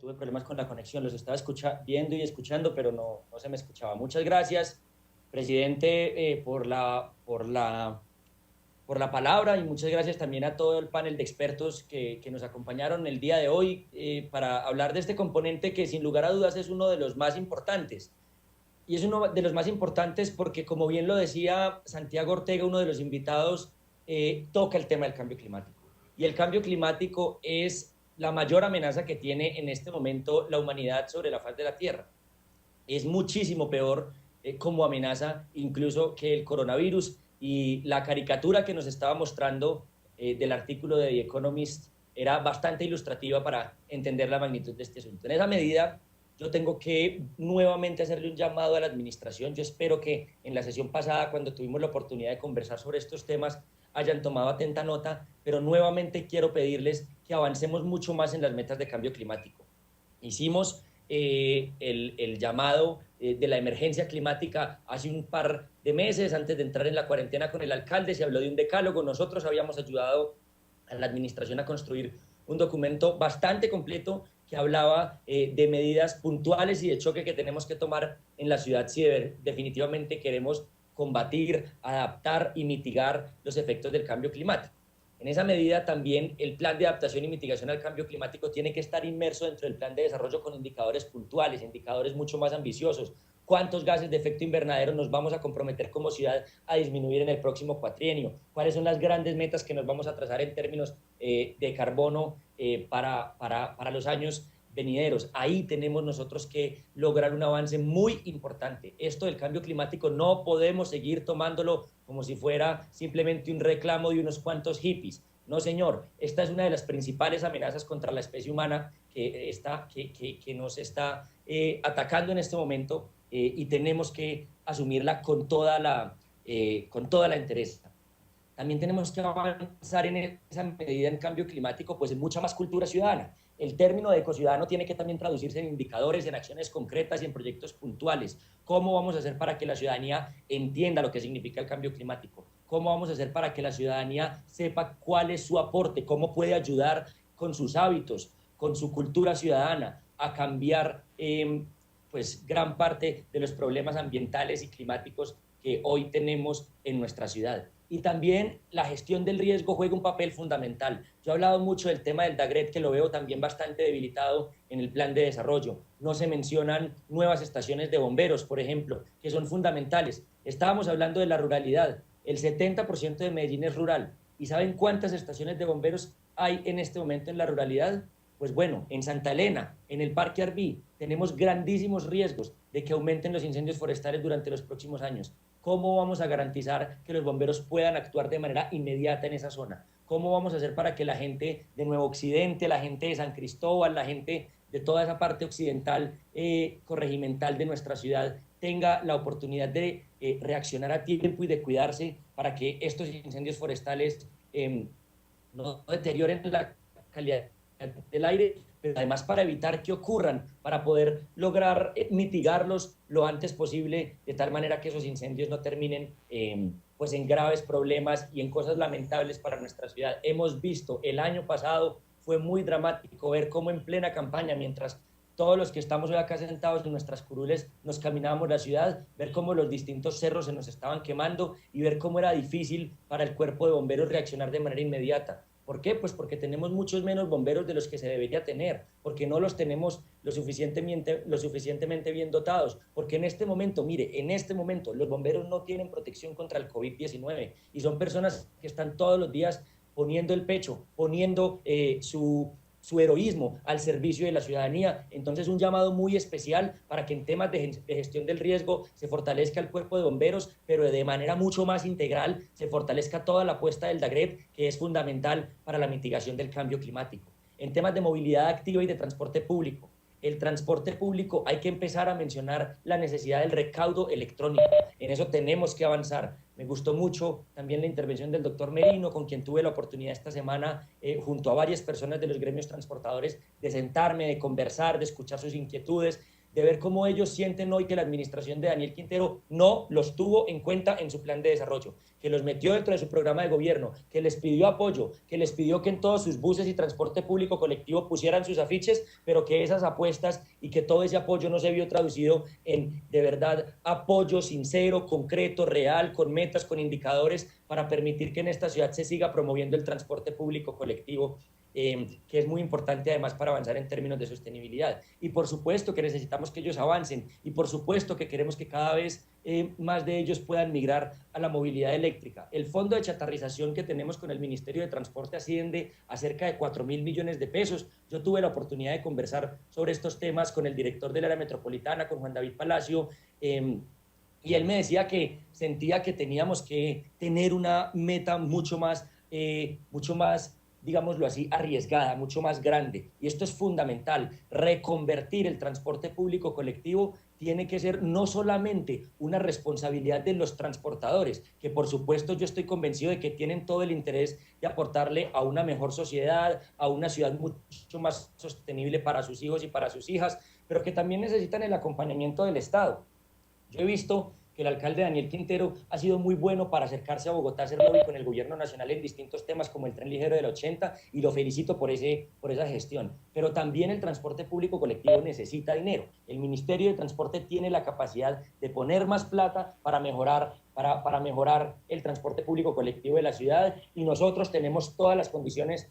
tuve problemas con la conexión, los estaba viendo y escuchando, pero no se me escuchaba. Muchas gracias, presidente, por la palabra y muchas gracias también a todo el panel de expertos que nos acompañaron el día de hoy para hablar de este componente que sin lugar a dudas es uno de los más importantes. Y es uno de los más importantes porque, como bien lo decía Santiago Ortega, uno de los invitados, toca el tema del cambio climático. Y el cambio climático es la mayor amenaza que tiene en este momento la humanidad sobre la faz de la Tierra. Es muchísimo peor como amenaza incluso que el coronavirus, y la caricatura que nos estaba mostrando del artículo de The Economist era bastante ilustrativa para entender la magnitud de este asunto. En esa medida, yo tengo que nuevamente hacerle un llamado a la administración. Yo espero que en la sesión pasada, cuando tuvimos la oportunidad de conversar sobre estos temas, hayan tomado atenta nota, pero nuevamente quiero pedirles que avancemos mucho más en las metas de cambio climático. Hicimos el llamado de la emergencia climática hace un par de meses, antes de entrar en la cuarentena con el alcalde, se habló de un decálogo. Nosotros habíamos ayudado a la administración a construir un documento bastante completo que hablaba de medidas puntuales y de choque que tenemos que tomar en la ciudad si definitivamente queremos combatir, adaptar y mitigar los efectos del cambio climático. En esa medida también el plan de adaptación y mitigación al cambio climático tiene que estar inmerso dentro del plan de desarrollo con indicadores puntuales, indicadores mucho más ambiciosos. ¿Cuántos gases de efecto invernadero nos vamos a comprometer como ciudad a disminuir en el próximo cuatrienio? ¿Cuáles son las grandes metas que nos vamos a trazar en términos de carbono para los años venideros? Ahí tenemos nosotros que lograr un avance muy importante. Esto del cambio climático no podemos seguir tomándolo como si fuera simplemente un reclamo de unos cuantos hippies. No, señor, esta es una de las principales amenazas contra la especie humana que nos está atacando en este momento y tenemos que asumirla con toda la entereza. También tenemos que avanzar en esa medida en cambio climático, pues en mucha más cultura ciudadana. El término de ecociudadano tiene que también traducirse en indicadores, en acciones concretas y en proyectos puntuales. ¿Cómo vamos a hacer para que la ciudadanía entienda lo que significa el cambio climático? ¿Cómo vamos a hacer para que la ciudadanía sepa cuál es su aporte? ¿Cómo puede ayudar con sus hábitos, con su cultura ciudadana a cambiar pues gran parte de los problemas ambientales y climáticos que hoy tenemos en nuestra ciudad? Y también la gestión del riesgo juega un papel fundamental. Yo he hablado mucho del tema del DAGRET, que lo veo también bastante debilitado en el plan de desarrollo. No se mencionan nuevas estaciones de bomberos, por ejemplo, que son fundamentales. Estábamos hablando de la ruralidad. El 70% de Medellín es rural. ¿Y saben cuántas estaciones de bomberos hay en este momento en la ruralidad? Pues bueno, en Santa Elena, en el Parque Arví, tenemos grandísimos riesgos de que aumenten los incendios forestales durante los próximos años. ¿Cómo vamos a garantizar que los bomberos puedan actuar de manera inmediata en esa zona? ¿Cómo vamos a hacer para que la gente de Nuevo Occidente, la gente de San Cristóbal, la gente de toda esa parte occidental corregimental de nuestra ciudad tenga la oportunidad de reaccionar a tiempo y de cuidarse para que estos incendios forestales no deterioren la calidad del aire, pero además para evitar que ocurran, para poder lograr mitigarlos lo antes posible, de tal manera que esos incendios no terminen pues en graves problemas y en cosas lamentables para nuestra ciudad? Hemos visto, el año pasado fue muy dramático ver cómo en plena campaña, mientras todos los que estamos hoy acá sentados en nuestras curules nos caminábamos la ciudad, ver cómo los distintos cerros se nos estaban quemando y ver cómo era difícil para el cuerpo de bomberos reaccionar de manera inmediata. ¿Por qué? Pues porque tenemos muchos menos bomberos de los que se debería tener, porque no los tenemos lo suficientemente bien dotados, porque en este momento, mire, en este momento los bomberos no tienen protección contra el COVID-19 y son personas que están todos los días poniendo el pecho, poniendo su heroísmo al servicio de la ciudadanía. Entonces, un llamado muy especial para que en temas de gestión del riesgo se fortalezca el cuerpo de bomberos, pero de manera mucho más integral se fortalezca toda la apuesta del DAGRET, que es fundamental para la mitigación del cambio climático. En temas de movilidad activa y de transporte público, el transporte público hay que empezar a mencionar la necesidad del recaudo electrónico. En eso tenemos que avanzar. Me gustó mucho también la intervención del doctor Merino, con quien tuve la oportunidad esta semana, junto a varias personas de los gremios transportadores, de sentarme, de conversar, de escuchar sus inquietudes. de ver cómo ellos sienten hoy que la administración de Daniel Quintero no los tuvo en cuenta en su plan de desarrollo, que los metió dentro de su programa de gobierno, que les pidió apoyo, que les pidió que en todos sus buses y transporte público colectivo pusieran sus afiches, pero que esas apuestas y que todo ese apoyo no se vio traducido en, de verdad, apoyo sincero, concreto, real, con metas, con indicadores, para permitir que en esta ciudad se siga promoviendo el transporte público colectivo, que es muy importante además para avanzar en términos de sostenibilidad. Y por supuesto que necesitamos que ellos avancen, y por supuesto que queremos que cada vez más de ellos puedan migrar a la movilidad eléctrica. El fondo de chatarrización que tenemos con el Ministerio de Transporte asciende a cerca de 4.000 millones de pesos. Yo tuve la oportunidad de conversar sobre estos temas con el director del área metropolitana, con Juan David Palacio, y él me decía que sentía que teníamos que tener una meta mucho más, digámoslo así, arriesgada, mucho más grande. Y esto es fundamental. Reconvertir el transporte público colectivo tiene que ser no solamente una responsabilidad de los transportadores, que por supuesto yo estoy convencido de que tienen todo el interés de aportarle a una mejor sociedad, a una ciudad mucho más sostenible para sus hijos y para sus hijas, pero que también necesitan el acompañamiento del Estado. Yo he visto que el alcalde Daniel Quintero ha sido muy bueno para acercarse a Bogotá, hacer lobby con el gobierno nacional en distintos temas como el tren ligero del 80, y lo felicito por esa gestión. Pero también el transporte público colectivo necesita dinero. El Ministerio de Transporte tiene la capacidad de poner más plata para mejorar el transporte público colectivo de la ciudad, y nosotros tenemos todas las condiciones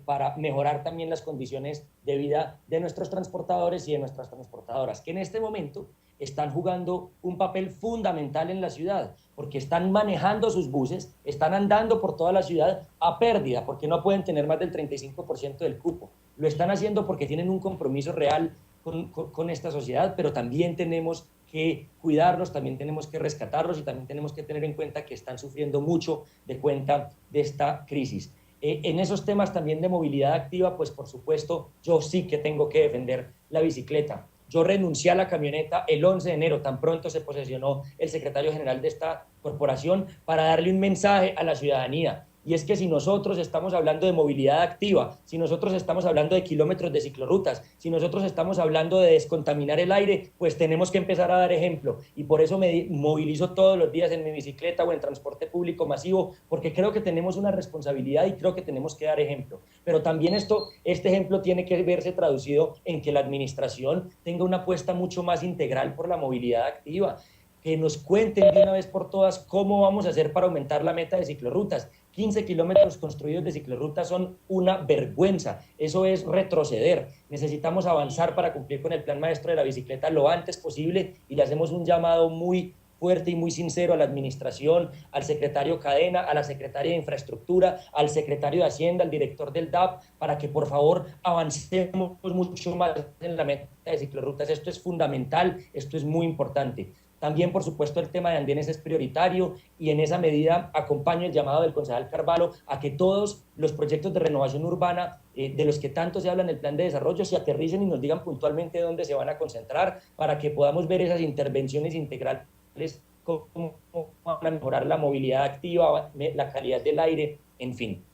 para mejorar también las condiciones de vida de nuestros transportadores y de nuestras transportadoras, que en este momento están jugando un papel fundamental en la ciudad, porque están manejando sus buses, están andando por toda la ciudad a pérdida, porque no pueden tener más del 35% del cupo. Lo están haciendo porque tienen un compromiso real con esta sociedad, pero también tenemos que cuidarlos, también tenemos que rescatarlos, y también tenemos que tener en cuenta que están sufriendo mucho de cuenta de esta crisis. En esos temas también de movilidad activa, pues por supuesto yo sí que tengo que defender la bicicleta. Yo renuncié a la camioneta el 11 de enero, tan pronto se posesionó el secretario general de esta corporación, para darle un mensaje a la ciudadanía. Y es que si nosotros estamos hablando de movilidad activa, si nosotros estamos hablando de kilómetros de ciclorrutas, si nosotros estamos hablando de descontaminar el aire, pues tenemos que empezar a dar ejemplo. Y por eso me movilizo todos los días en mi bicicleta o en transporte público masivo, porque creo que tenemos una responsabilidad y creo que tenemos que dar ejemplo. Pero también este ejemplo tiene que verse traducido en que la administración tenga una apuesta mucho más integral por la movilidad activa. Que nos cuenten de una vez por todas cómo vamos a hacer para aumentar la meta de ciclorrutas. 15 kilómetros construidos de ciclorrutas son una vergüenza, eso es retroceder. Necesitamos avanzar para cumplir con el plan maestro de la bicicleta lo antes posible, y le hacemos un llamado muy fuerte y muy sincero a la administración, al secretario Cadena, a la secretaria de Infraestructura, al secretario de Hacienda, al director del DAP, para que por favor avancemos mucho más en la meta de ciclorrutas. Esto es fundamental, esto es muy importante. También, por supuesto, el tema de andenes es prioritario, y en esa medida acompaño el llamado del concejal Carvalho a que todos los proyectos de renovación urbana, de los que tanto se habla en el plan de desarrollo, se aterricen y nos digan puntualmente dónde se van a concentrar, para que podamos ver esas intervenciones integrales, cómo van a mejorar la movilidad activa, la calidad del aire, en fin.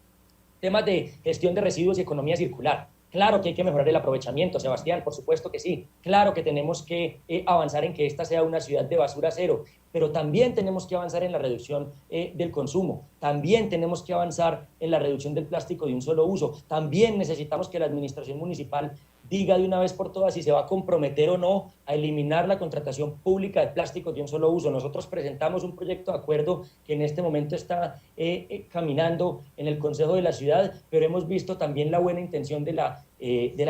Temas de gestión de residuos y economía circular. Claro que hay que mejorar el aprovechamiento, Sebastián, por supuesto que sí. Claro que tenemos que avanzar en que esta sea una ciudad de basura cero, pero también tenemos que avanzar en la reducción del consumo. También tenemos que avanzar en la reducción del plástico de un solo uso. También necesitamos que la administración municipal diga de una vez por todas si se va a comprometer o no a eliminar la contratación pública de plásticos de un solo uso. Nosotros presentamos un proyecto de acuerdo que en este momento está caminando en el Consejo de la Ciudad, pero hemos visto también la buena intención de la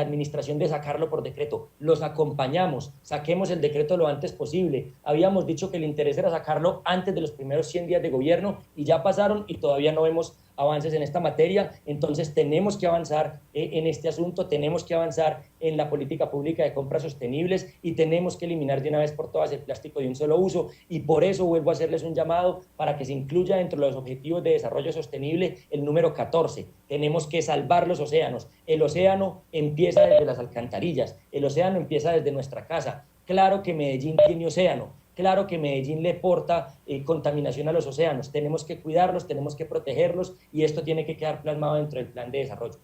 administración de sacarlo por decreto. Los acompañamos, saquemos el decreto lo antes posible. Habíamos dicho que el interés era sacarlo antes de los primeros 100 días de gobierno, y ya pasaron y todavía no vemos avances en esta materia. Entonces tenemos que avanzar en este asunto, tenemos que avanzar en la política pública de compras sostenibles, y tenemos que eliminar de una vez por todas el plástico de un solo uso, y por eso vuelvo a hacerles un llamado para que se incluya dentro de los objetivos de desarrollo sostenible el número 14. Tenemos que salvar los océanos. El océano empieza desde las alcantarillas, el océano empieza desde nuestra casa. Claro que Medellín tiene océano, claro que Medellín le porta contaminación a los océanos. Tenemos que cuidarlos, tenemos que protegerlos, y esto tiene que quedar plasmado dentro del plan de desarrollo.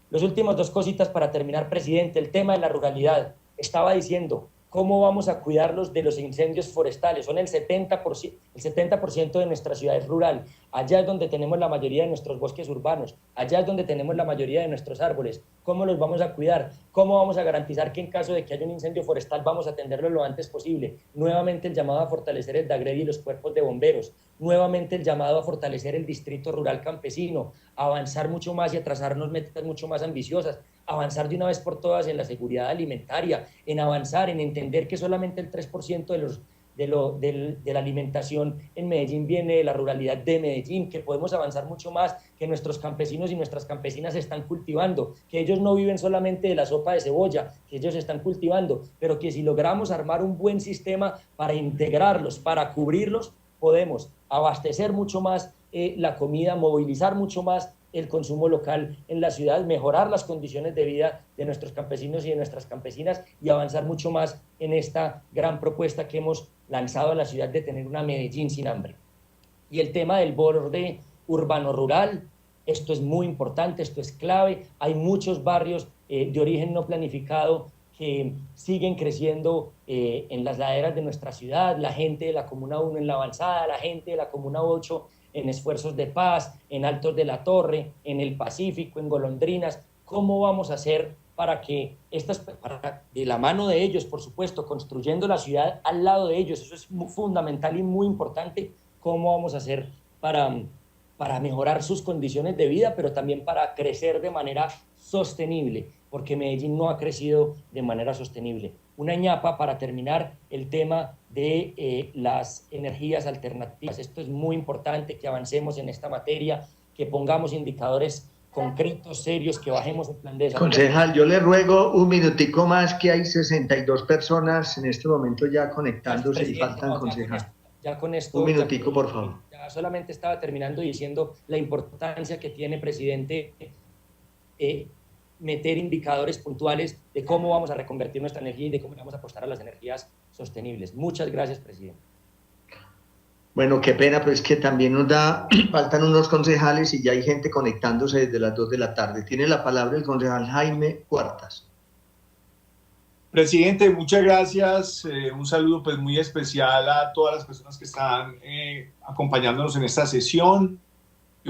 Los últimos dos cositas para terminar, presidente. El tema de la ruralidad. Estaba diciendo, ¿Cómo vamos a cuidarlos de los incendios forestales? Son el 70% de nuestra ciudad es rural. Allá es donde tenemos la mayoría de nuestros bosques urbanos. Allá es donde tenemos la mayoría de nuestros árboles. ¿Cómo los vamos a cuidar? ¿Cómo vamos a garantizar que en caso de que haya un incendio forestal vamos a atenderlo lo antes posible? Nuevamente el llamado a fortalecer el DAGRED y los cuerpos de bomberos. Nuevamente el llamado a fortalecer el distrito rural campesino, a avanzar mucho más y a trazarnos metas mucho más ambiciosas, avanzar de una vez por todas en la seguridad alimentaria, en avanzar, en entender que solamente el 3% de la alimentación en Medellín viene de la ruralidad de Medellín, que podemos avanzar mucho más, que nuestros campesinos y nuestras campesinas están cultivando, que ellos no viven solamente de la sopa de cebolla, que ellos están cultivando, pero que si logramos armar un buen sistema para integrarlos, para cubrirlos, podemos abastecer mucho más la comida, movilizar mucho más el consumo local en la ciudad, mejorar las condiciones de vida de nuestros campesinos y de nuestras campesinas y avanzar mucho más en esta gran propuesta que hemos lanzado a la ciudad de tener una Medellín sin hambre. Y el tema del borde urbano-rural, esto es muy importante, esto es clave. Hay muchos barrios de origen no planificado que siguen creciendo en las laderas de nuestra ciudad, la gente de la Comuna 1 en La Avanzada, la gente de la Comuna 8 en Esfuerzos de Paz, en Altos de la Torre, en el Pacífico, en Golondrinas. ¿Cómo vamos a hacer para que de la mano de ellos, por supuesto, construyendo la ciudad al lado de ellos? Eso es fundamental y muy importante. ¿Cómo vamos a hacer para mejorar sus condiciones de vida, pero también para crecer de manera sostenible? Porque Medellín no ha crecido de manera sostenible. Una ñapa para terminar, el tema de las energías alternativas. Esto es muy importante, que avancemos en esta materia, que pongamos indicadores concretos, serios, que bajemos el plan de desarrollo. Concejal, yo le ruego un minutico más, que hay 62 personas en este momento ya conectándose y faltan, concejal. Ya con esto, un minutico, por favor. Ya solamente estaba terminando diciendo la importancia que tiene, presidente, meter indicadores puntuales de cómo vamos a reconvertir nuestra energía y de cómo vamos a apostar a las energías sostenibles. Muchas gracias, presidente. Bueno, qué pena, pero es que también faltan unos concejales y ya hay gente conectándose desde las 2 de la tarde. Tiene la palabra el concejal Jaime Cuartas. Presidente, muchas gracias. Un saludo pues muy especial a todas las personas que están acompañándonos en esta sesión.